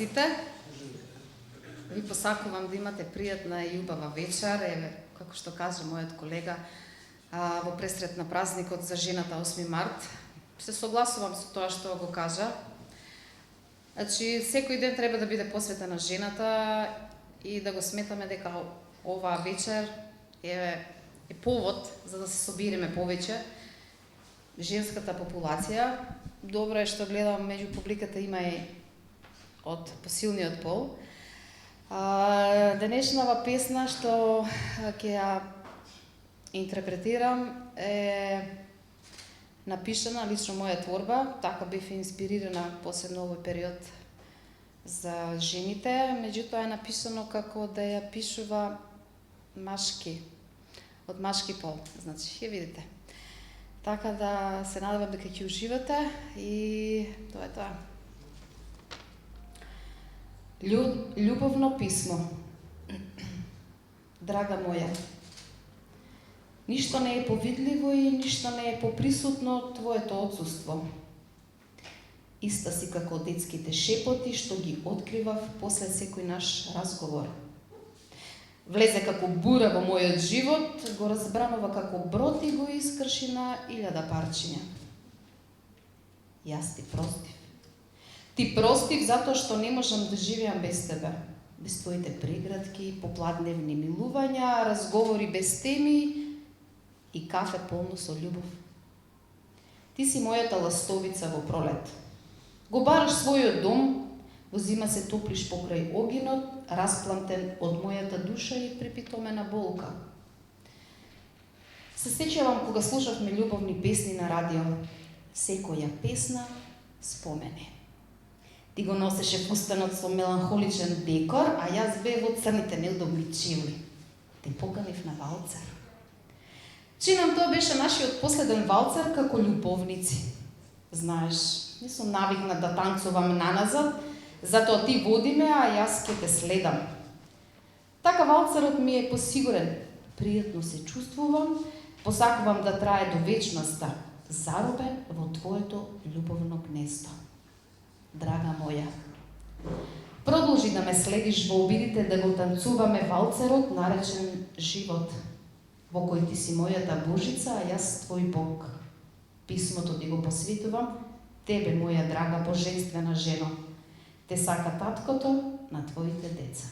сите. Ви посакувам да имате пријатна и убава вечер. Еве, како што кажа мојот колега, во пресрет на празникот за жената 8 март, се согласувам со тоа што го кажа. Значи, секој ден треба да биде посветен на жената и да го сметаме дека оваа вечер е повод за да се собереме повеќе. Женската популација, добро е што гледам меѓу публиката има и од посилниот пол. Денешнава песна што ќе ја интерпретирам е напишана лично моја творба, така бев инспирирана посебно овој период за жените, меѓутоа е напишано како да ја пишува машки, од машки пол, значи ќе видите. Така да се надевам дека ќе уживате и тоа е тоа. Љубовно писмо. Драга моја, ништо не е повидливо и ништо не е поприсутно од твоето отсуство. Иста си како детските шепоти што ги откривав после секој наш разговор. Влезе како бура во мојот живот, го разбранува како брод и го искрши на 1000 парчиња. Јас ти простив. Ти простив затоа што не можам да живеам без тебе. Без твоите преградки, попладневни милувања, разговори без теми и кафе полно со љубов. Ти си мојата ластовица во пролет. Го бараш својот дом, во зима се топлиш покрај огинот, расплантен од мојата душа и препитомена болка. Се сеќавам кога слушавме љубовни песни на радио. Секоја песна спомени. Ти го носеше фустанот со меланхоличен декор, а јас бев во црните неудобни чевли. Те поканив на валцер. Чинам тоа беше нашиот последен валцер како љубовници. Знаеш, не сум навикнат да танцувам наназад, затоа ти води ме, а јас ќе те следам. Така валцерот ми е посигурен. Пријатно се чувствувам, посакувам да трае до вечноста, заробен во твоето љубовно гнездо. Драга моја, продолжи да ме следиш во обидите да го танцуваме валцерот наречен живот, во кој ти си мојата Божица, а јас твој Бог. Писмото ти го посветувам, тебе, моја драга божествена жено. Те сака таткото на твоите деца.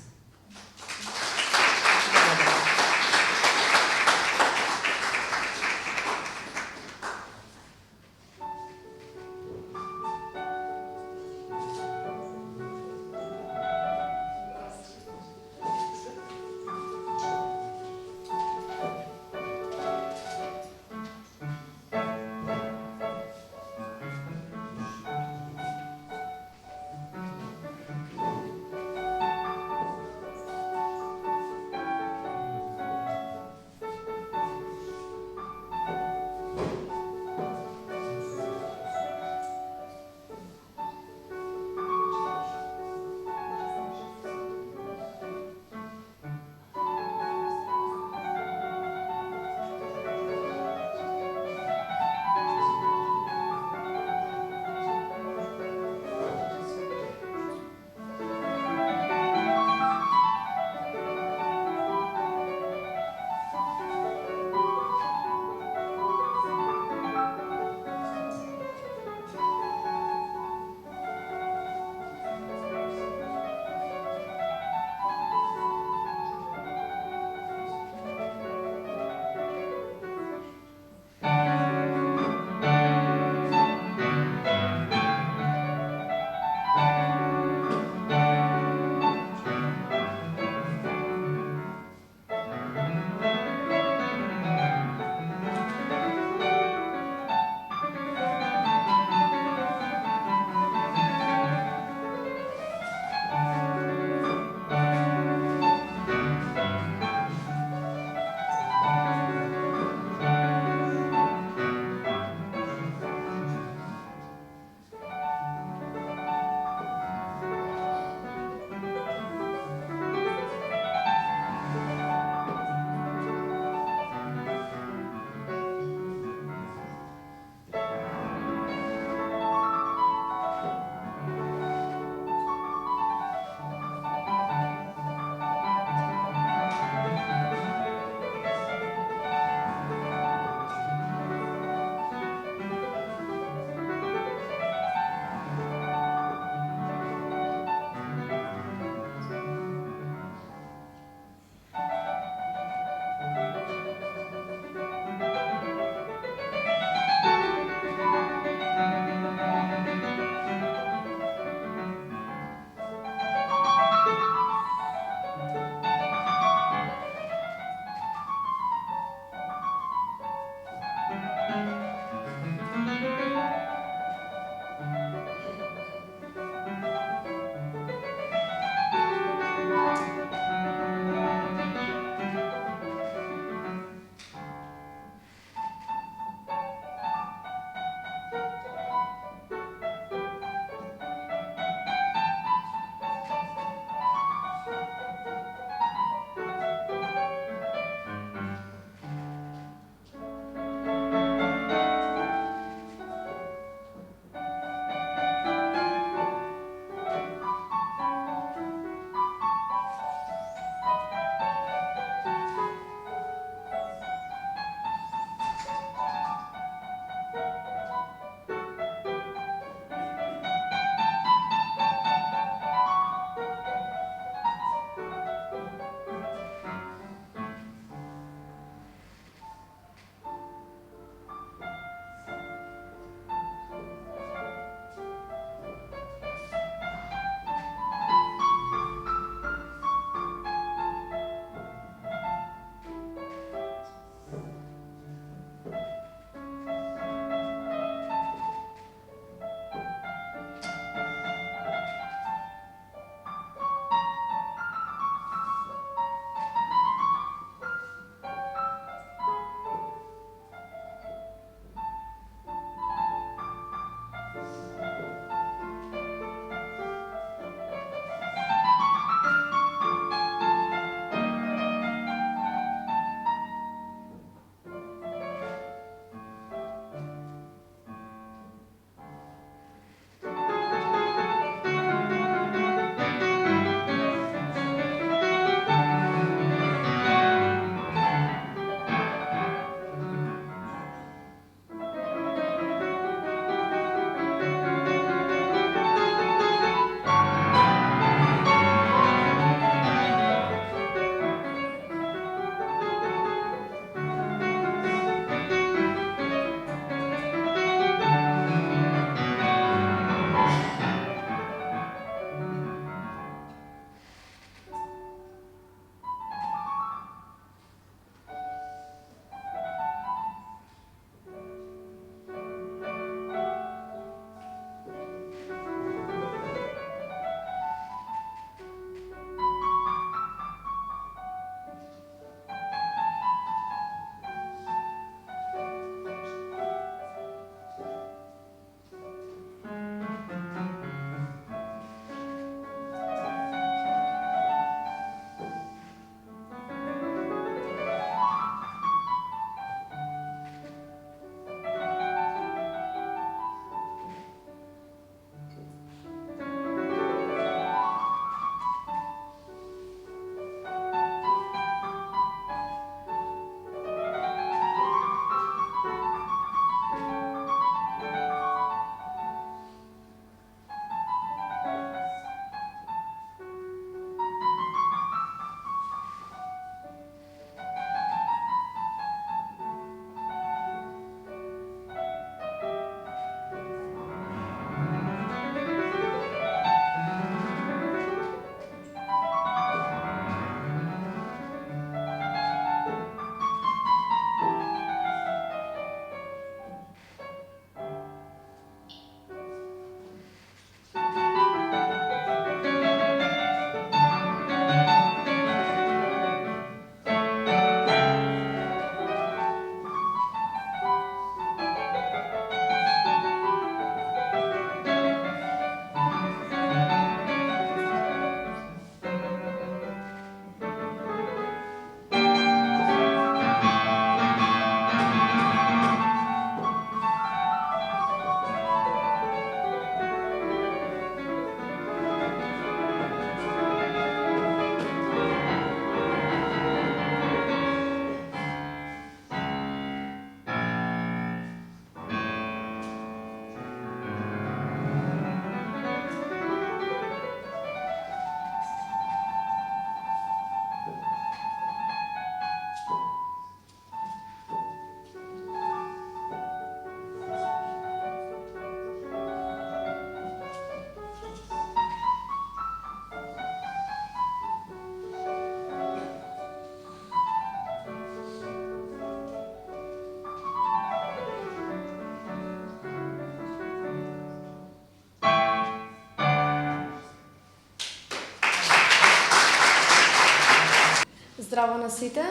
Здраво на сите,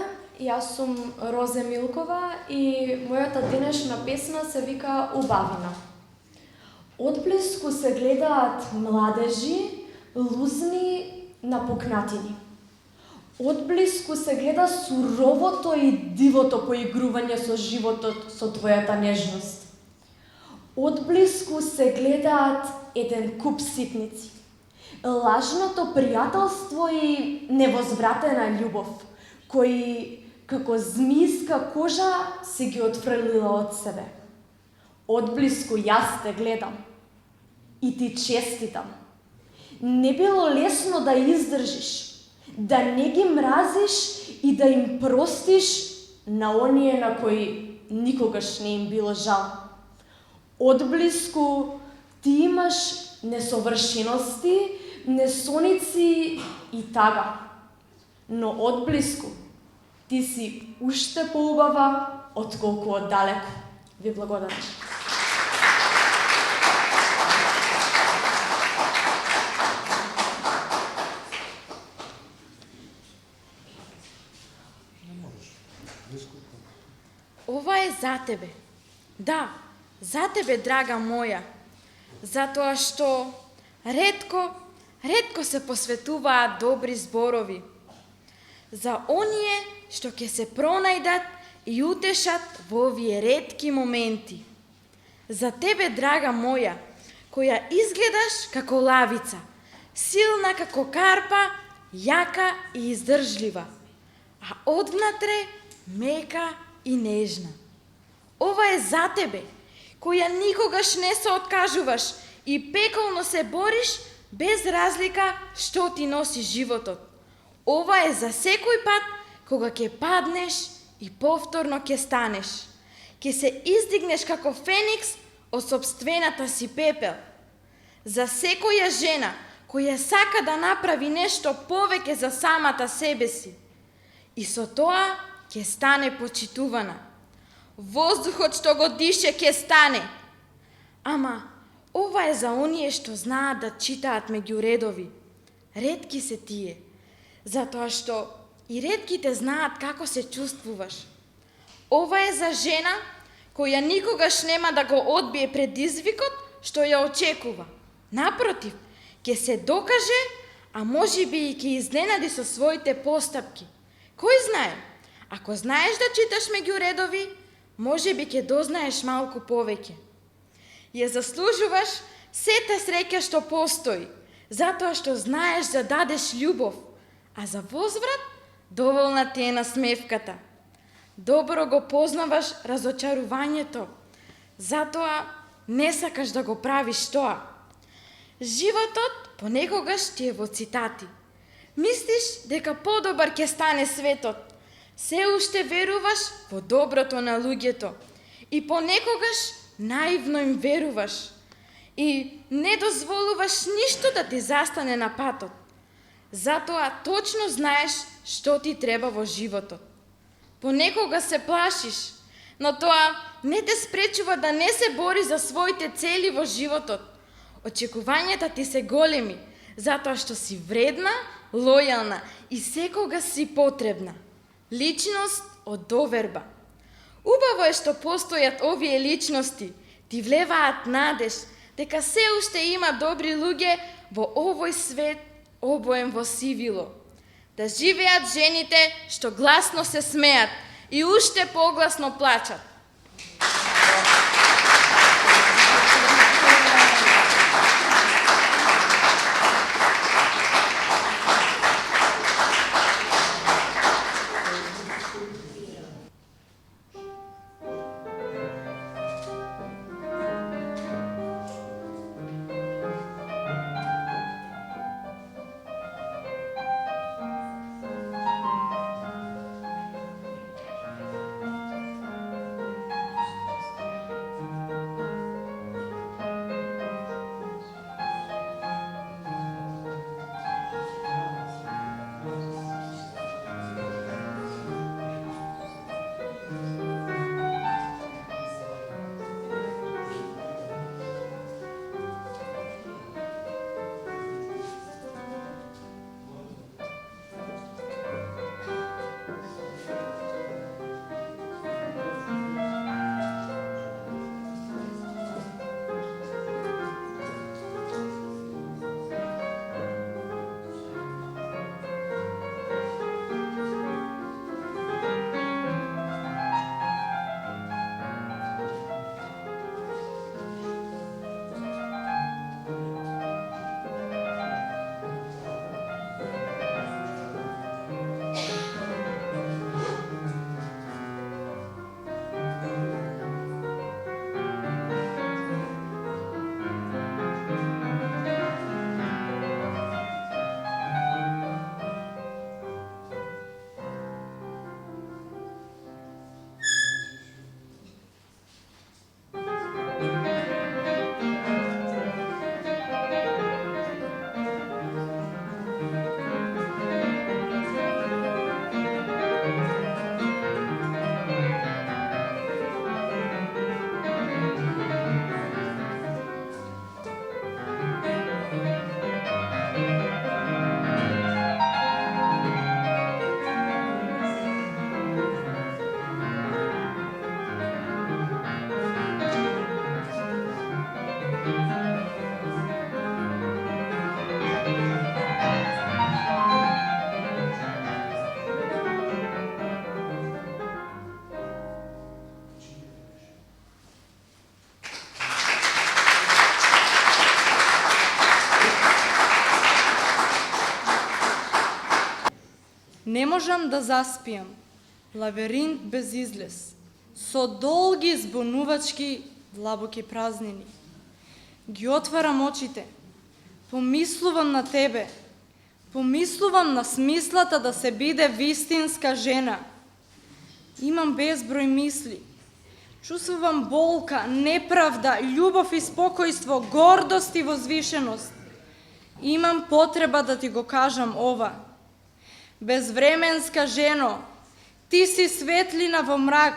јас сум Розе Милкова и мојата денешна песна се вика Убавина. Отблиску се гледаат младежи, лузни напукнатини. Отблиску се гледа суровото и дивото поигрување со животот со твојата нежност. Отблиску се гледаат еден куп ситници. Лажното пријателство и невозвратена љубов, кои како змијска кожа си ги отфрлила од себе. Отблиску јас те гледам и ти честитам. Не било лесно да издржиш, да не ги мразиш и да им простиш на оние на кои никогаш не им било жал. Отблиску ти имаш несовршености, несоници и тага. Но отблиску ти си уште поубава отколку оддалеку. Ви благодарам. Ова е за тебе. Да, за тебе, драга моја. Затоа што ретко се посветуваат добри зборови. За оние што ќе се пронајдат и утешат во овие ретки моменти. За тебе, драга моја, која изгледаш како лавица, силна како карпа, јака и издржлива, а одвнатре мека и нежна. Ова е за тебе, која никогаш не се откажуваш и пеколно се бориш без разлика што ти носи животот. Ова е за секој пат кога ќе паднеш и повторно ќе станеш. Ќе се издигнеш како феникс од сопствената си пепел. За секоја жена која сака да направи нешто повеќе за самата себе си. И со тоа ќе стане почитувана. Воздухот што го дише ќе стане. Ама, ова е за оние што знаат да читаат меѓу редови. Ретки се тие, затоа што и ретките знаат како се чувствуваш. Ова е за жена која никогаш нема да го одбие предизвикот што ја очекува. Напротив, ќе се докаже, а можеби и ќе изненади со своите постапки. Кој знае? Ако знаеш да читаш меѓу редови, можеби ќе дознаеш малку повеќе. Ја заслужуваш сета среќа што постои, затоа што знаеш да дадеш љубов, а за возврат доволна ти е насмевката. Добро го познаваш разочарувањето, затоа не сакаш да го правиш тоа. Животот понекогаш ти е во цитати. Мислиш дека подобар ќе стане светот. Се уште веруваш во доброто на луѓето и понекогаш наивно им веруваш и не дозволуваш ништо да ти застане на патот. Затоа точно знаеш што ти треба во животот. Понекога се плашиш, но тоа не те спречува да не се бори за своите цели во животот. Очекувањата ти се големи, затоа што си вредна, лојална и секогаш си потребна. Личност од доверба. Убаво е што постојат овие личности, ти влеваат надеж дека се уште има добри луѓе во овој свет обоен во сивило. Да живеат жените што гласно се смеат и уште погласно плачат. Не можам да заспиам. Лабиринт без излез. Со долги збунувачки длабоки празнини. Ги отварам очите. Помислувам на тебе. Помислувам на смислата да се биде вистинска жена. Имам безброј мисли. Чувствувам болка, неправда, љубов и спокојство, гордост и возвишеност. Имам потреба да ти го кажам ова. Безвременска жено, ти си светлина во мрак,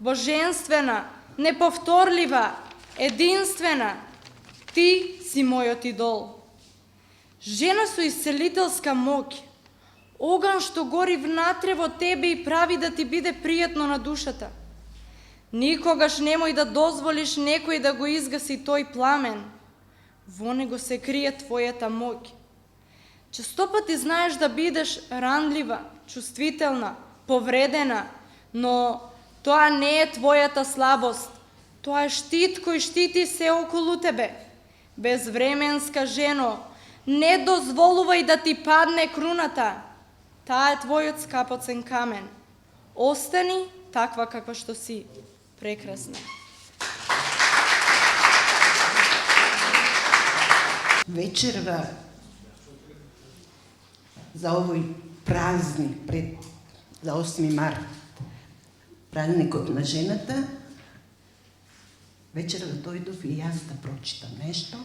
божествена, неповторлива, единствена. Ти си мојот идол. Жена со исцелителска моќ, оган што гори внатре во тебе и прави да ти биде пријатно на душата. Никогаш немој да дозволиш некој да го изгаси тој пламен. Во него се крие твојата моќ. Често пати знаеш да бидеш ранлива, чувствителна, повредена, но тоа не е твојата слабост. Тоа е штит кој штити се околу тебе. Безвременска жено, не дозволувај да ти падне круната. Таа е твојот скапоцен камен. Остани таква каква што си. Прекрасна. Вечерва за овој празник за 8 март, празникот на жената, вечерва дојдов и јас да прочитам нешто.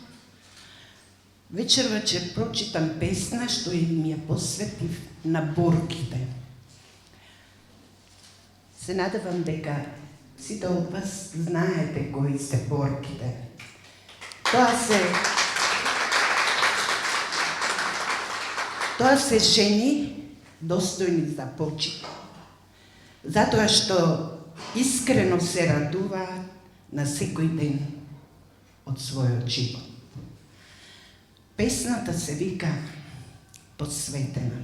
Вечерва ќе прочитам песна што ми ја посветив на борките. Се надевам дека сите од вас знаете кои се борките. Тоа се жени достојни за почит, затоа што искрено се радуваат на секој ден од својот живот. Песната се вика Посветена.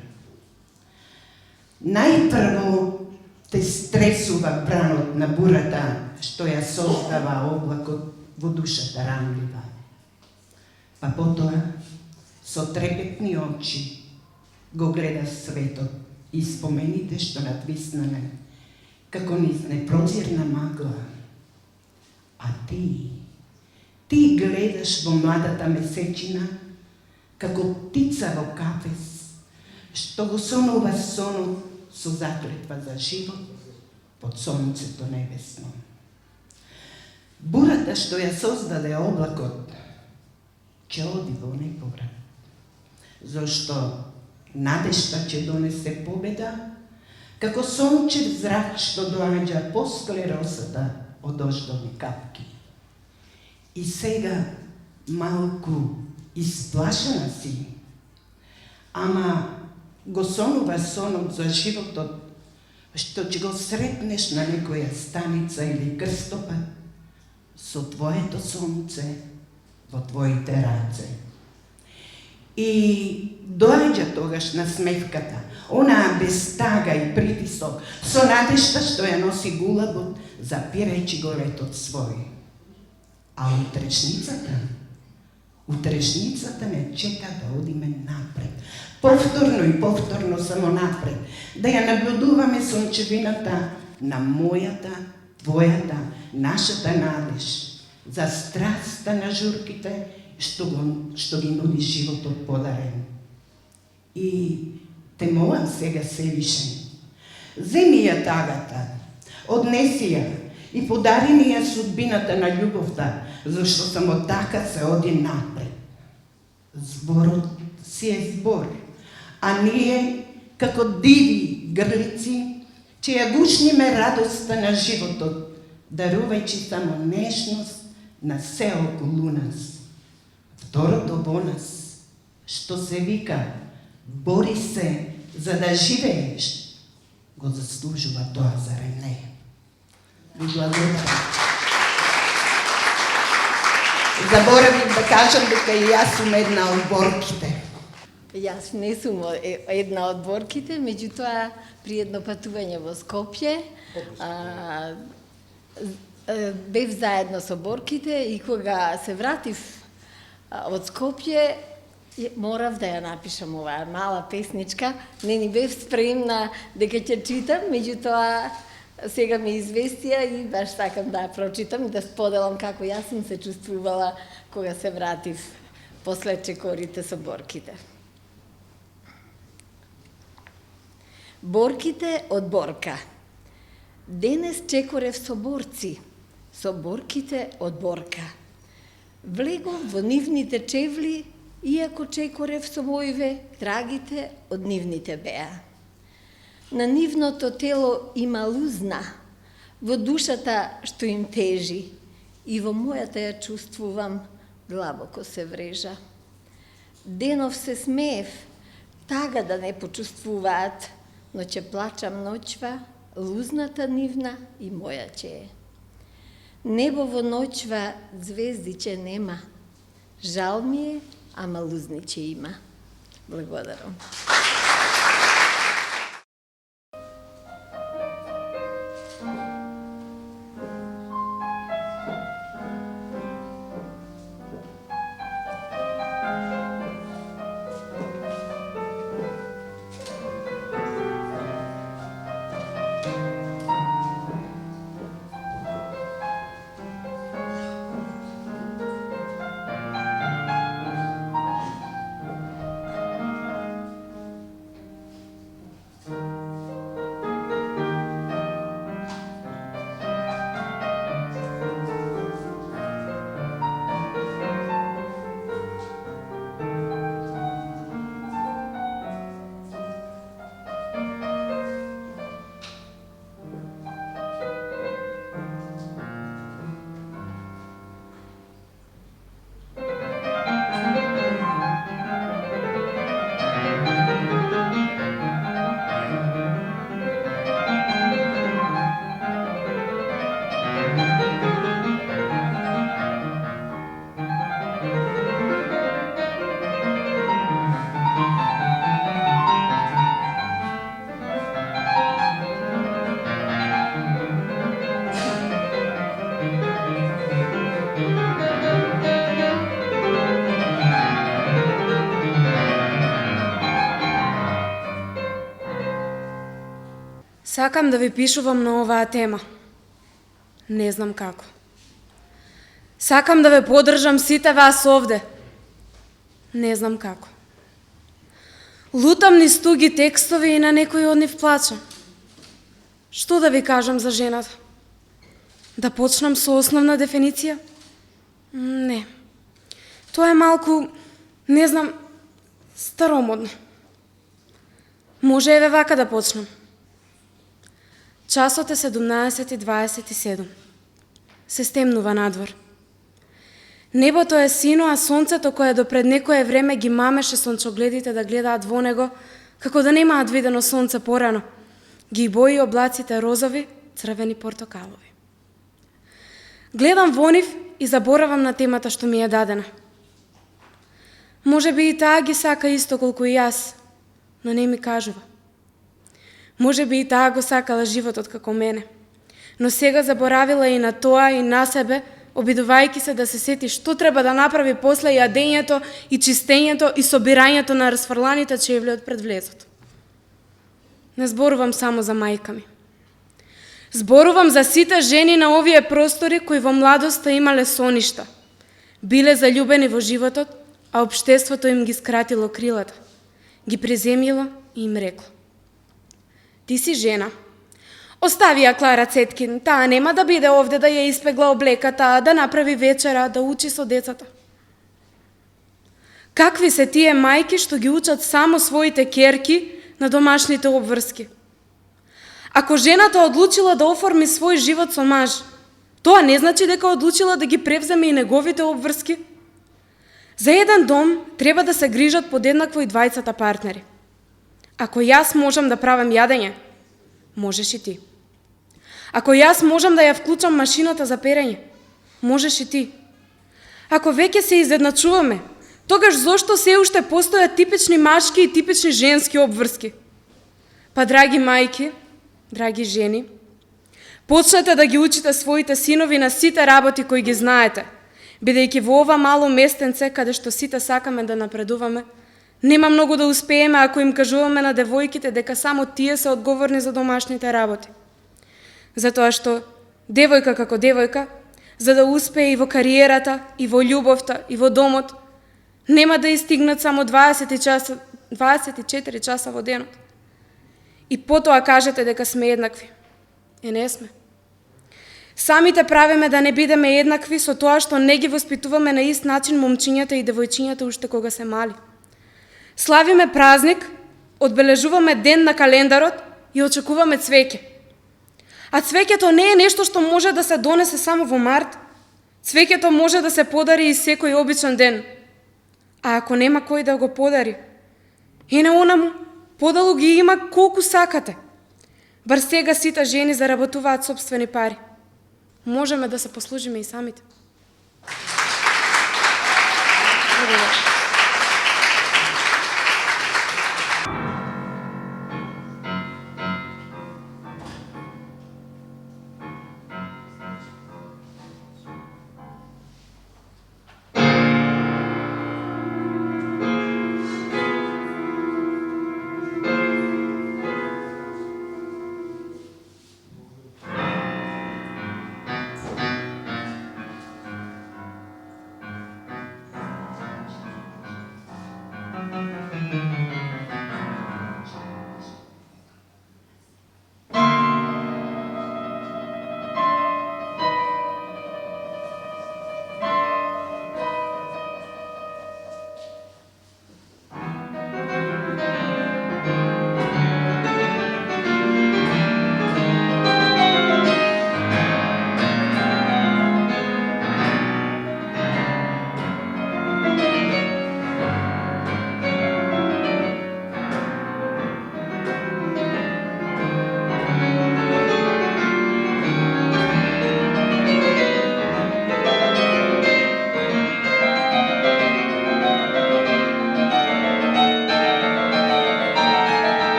Најпрво те стресува бранот на бурата што ја создава облакот во душата ранлива. Па потоа, со трепетни очи, го гледа светот и спомените што надвиснаме, како низ непрозирна магла. А ти гледаш во младата месечина, како птица во кафес, што го сонува сонот со заклетва за живот под сонцето небесно. Бурата што ја создаде облакот, ќе оди во неповрат, зашто надежта ќе донесе победа, како сончев зрак што доаѓа после росата од дождовни капки. И сега малку исплашена си, ама го сонува сонот за животот што ќе го сретнеш на некоја станица или крстопат со твоето сонце во твоите раце. И доаѓа тогаш насмевката, онаа без тага и притисок, со надежта што ја носи гулабот, запирајќи го летот свој. А утрешницата не чека да одиме напред. Повторно и повторно само напред. Да ја наблюдуваме сончевината на мојата, твојата, нашата надеж, за страста на журките, што ги нуди животот подарен. И те молам сега Севишен, земи ја тагата, однеси ја и подари ни ја судбината на љубовта, зашто само така се оди напред. Зборот си е збор, а ние, како диви грлици, ќе ја гушниме радоста на животот, дарувајќи само нежност на се околу нас. Второто во нас, што се вика, бори се за да живееш, го заслужува тоа, зарем не? Ви благодарам. Заборавив да кажам дека и јас сум една од борките. Јас не сум една од борките, меѓутоа при едно патување во Скопје бев заедно со борките и кога се вратив од Скопје, Морав да ја напишам оваа мала песничка. Не ни бев спремна дека ќе читам, меѓутоа сега ме известија и баш сакам да ја прочитам и да споделам како јас сум се чувствувала кога се вратив после чекорите со борките. Борките од Борка. Денес чекорев со борци, со борките од Борка. Влегов во нивните чевли, иако чекорев со мојве, трагите од нивните беа. На нивното тело има лузна, во душата што им тежи, и во мојата ја чувствувам, длабоко се врежа. Денов се смеев, тага да не почувствуваат, но ќе плачам ноќва, лузната нивна и моја ќе е. Небо во ноќва звездиче нема, жал ми е, ама лузниче има. Благодарам. Сакам да ви пишувам на оваа тема. Не знам како. Сакам да ве подржам сите вас овде. Не знам како. Лутам низ туги текстови и на некој од нив плачам. Што да ви кажам за жената? Да почнам со основна дефиниција? Не. Тоа е малку, не знам, старомодно. Може еве вака да почнам. Часот е 17:27. Се стемнува надвор. Небото е сино, а сонцето кое допред некое време ги мамеше сончогледите да гледаат во него, како да немаат видено сонце порано, ги бои облаците розови, црвени, портокалови. Гледам во нив и заборавам на темата што ми е дадена. Може би и таа ги сака исто колку и јас, но не ми кажува. Може би и таа го сакала животот како мене, но сега заборавила и на тоа и на себе, обидувајќи се да се сети што треба да направи после јадењето и чистењето и собирањето на расфрланите чевли од пред влезот. Не зборувам само за мајка ми. Зборувам за сите жени на овие простори кои во младоста имале соништа, биле заљубени во животот, а општеството им ги скратило крилата, ги преземјило и им рекло: ти си жена. Остави ја Клара Цеткин, таа нема да биде овде да ја испегла облеката, да направи вечера, да учи со децата. Какви се тие мајки што ги учат само своите керки на домашните обврски? Ако жената одлучила да оформи свој живот со маж, тоа не значи дека одлучила да ги превземе и неговите обврски. За еден дом треба да се грижат подеднакво и двајцата партнери. Ако јас можам да правам јадење, можеш и ти. Ако јас можам да ја вклучам машината за перење, можеш и ти. Ако веќе се изедначуваме, тогаш зошто се уште постојат типични машки и типични женски обврски? Па, драги мајки, драги жени, почнете да ги учите своите синови на сите работи кои ги знаете, Бидејќи во ова мало местенце, каде што сите сакаме да напредуваме, нема многу да успееме ако им кажуваме на девојките дека само тие се одговорни за домашните работи. Затоа што девојка како девојка, за да успее и во кариерата, и во љубовта, и во домот, нема да истигнат само 24 часа во денот. И потоа кажете дека сме еднакви. Не сме. Самите правиме да не бидеме еднакви со тоа што не ги воспитуваме на ист начин момчињата и девојчињата уште кога се мали. Славиме празник, одбележуваме ден на календарот и очекуваме цвеќе. А цвеќето не е нешто што може да се донесе само во март. Цвеќето може да се подари и секој обичен ден. А ако нема кој да го подари, онаму подалу ги има колку сакате. Бар сега сите жени заработуваат сопствени пари. Можеме да се послужиме и самите.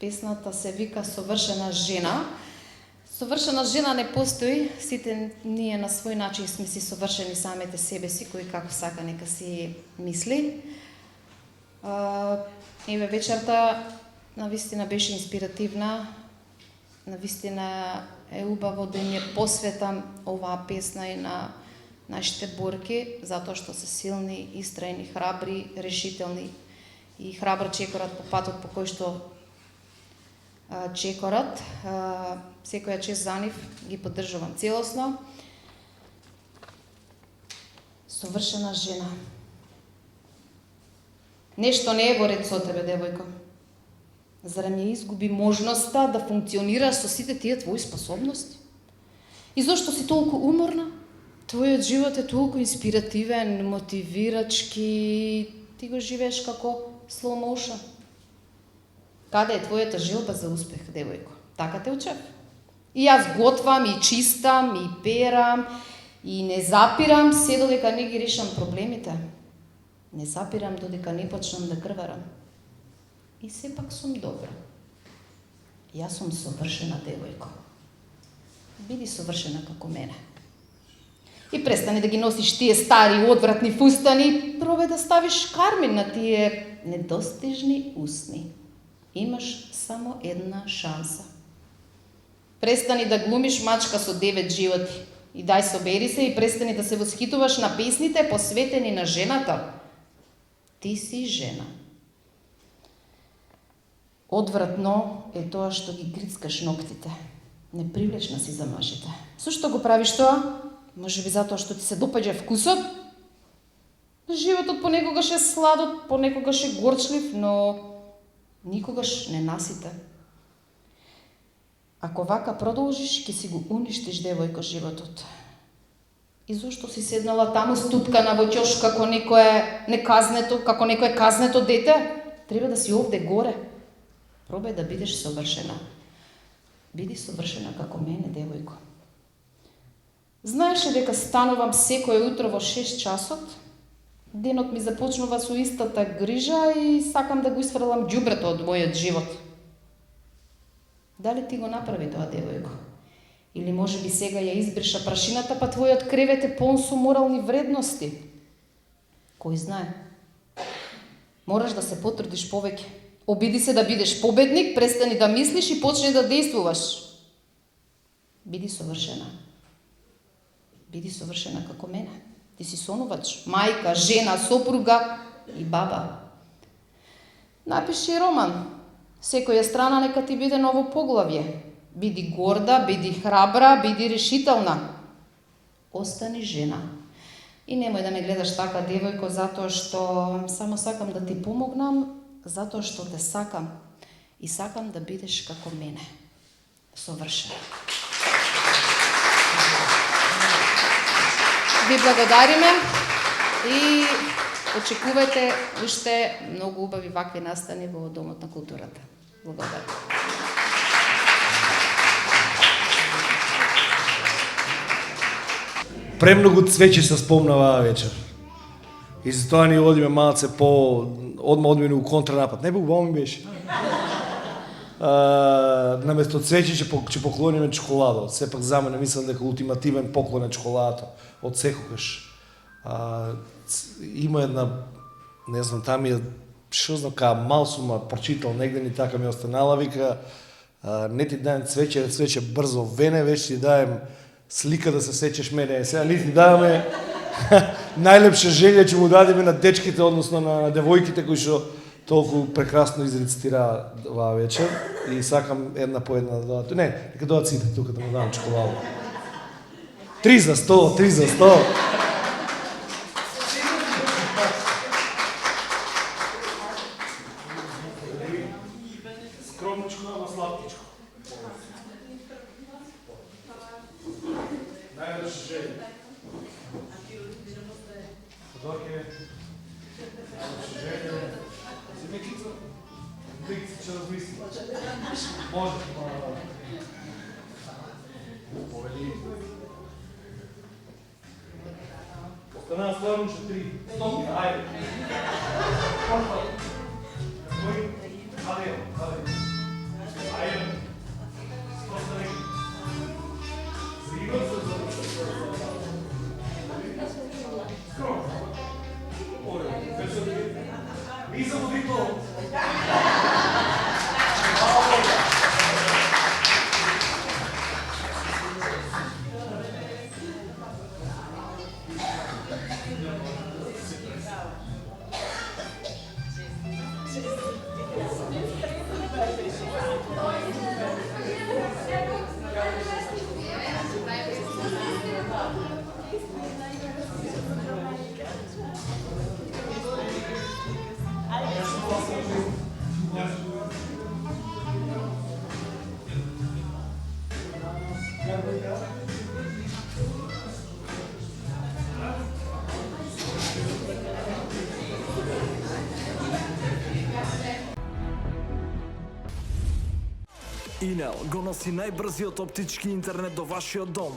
Песната се вика Совршена жена. Совршена жена не постои, сите ние на свој начин сме си совршени самите себе си, кој како сака нека си мисли. Еве вечерта навистина беше инспиративна, навистина е убаво да ни посветам оваа песна и на нашите борки, затоа што се силни, истрајни, храбри, решителни и храбро чекорат по патот по кој што чекорат. Секоја чест за нив, ги поддржувам целосно. Совршена жена. Нешто не е во ред со тебе, девојко. Зарем ја изгуби можноста да функционираш со сите тие твои способности? И зошто си толку уморна? Твојот живот е толку инспиративен, мотивирачки, ти го живееш како slow motion. Каде е твојата желба за успех, девојко? Така те учев. И јас готвам, и чистам, и перам, и не запирам се додека не ги решам проблемите. Не запирам додека не почнам да крварам. И сепак сум добра. Јас сум совршена, девојко. Биди совршена како мене. И престани да ги носиш тие стари одвратни фустани, пробај да ставиш кармин на тие недостижни усни. Имаш само една шанса. Престани да глумиш мачка со 9 животи. И дај собери се и престани да се восхитуваш на песните посветени на жената. Ти си жена. Одвратно е тоа што ги грицкаш ноктите. Непривлечна си за мажите. Зошто го правиш тоа? Може би затоа што ти се допаѓа вкусот? Животот понекогаш е сладот, понекогаш е горчлив, но никогаш не насите. Ако вака продолжиш, ќе си го уништиш, девојко, животот. И зошто си седнала таму ступкана во ќош како некое неказнето, како некое казнето дете? Треба да си овде горе. Пробај да бидеш совршена. Биди совршена како мене, девојко. Знаеш ли дека станувам секој утро во 6 часот? Денот ми започнува со истата грижа и сакам да го исфрлам ѓубрето од мојот живот. Дали ти го направи тоа, девојко? Или може би сега ја избриша прашината, па твојот кревет е полн со морални вредности? Кој знае? Мораш да се потрудиш повеќе. Обиди се да бидеш победник, престани да мислиш и почни да действуваш. Биди совршена. Биди совршена како мене. Ти си сонувач, мајка, жена, сопруга и баба. Напиши роман. Секоја страна нека ти биде ново поглавје. Биди горда, биди храбра, биди решителна. Остани жена. И немој да ме гледаш така, девојко, затоа што само сакам да ти помогнам, затоа што те сакам и сакам да бидеш како мене. Совршена. Ви благодариме и очекувајте уште многу убави вакви настани во Домот на културата. Благодарам. Премногу цвеќе се спомнава оваа вечер. И затоа ни одиме малце одма одиме у контранапад. Не би убаво ми беше. Наместо цвеќе ќе поклониме чоколада. Сепак за мене мислам дека ултимативен поклон е чоколадата од секогаш. Има една, не знам, там е што знам кај Малсума прочитал негде ни така ми останала, вика не ти даjem цвеќе брзо вене, веќе ти даjem слика да се сечеш мене. Сега ни ти даваме најлепша желја ќе му дадеме на дечките, односно на девојките кои што толку прекрасно изрецитира оваа вечер. И сакам една по една да дадат. Не, нека дадат сите тука да му дадам чоколада. 3 за 100, 3 за 100. Скромничко, ама сладкичко. Најлепша желја. Подоке. Најлепша желја. Зиме кица. Дикци ќе размисли. Може. Повели. Остана стварно ше 3. Стоп, ајде. Кој? Каде? Ајде. Остани. Зима се скром. Оле, весели. Нисам викнал. Инел го носи најбрзиот оптички интернет до вашиот дом.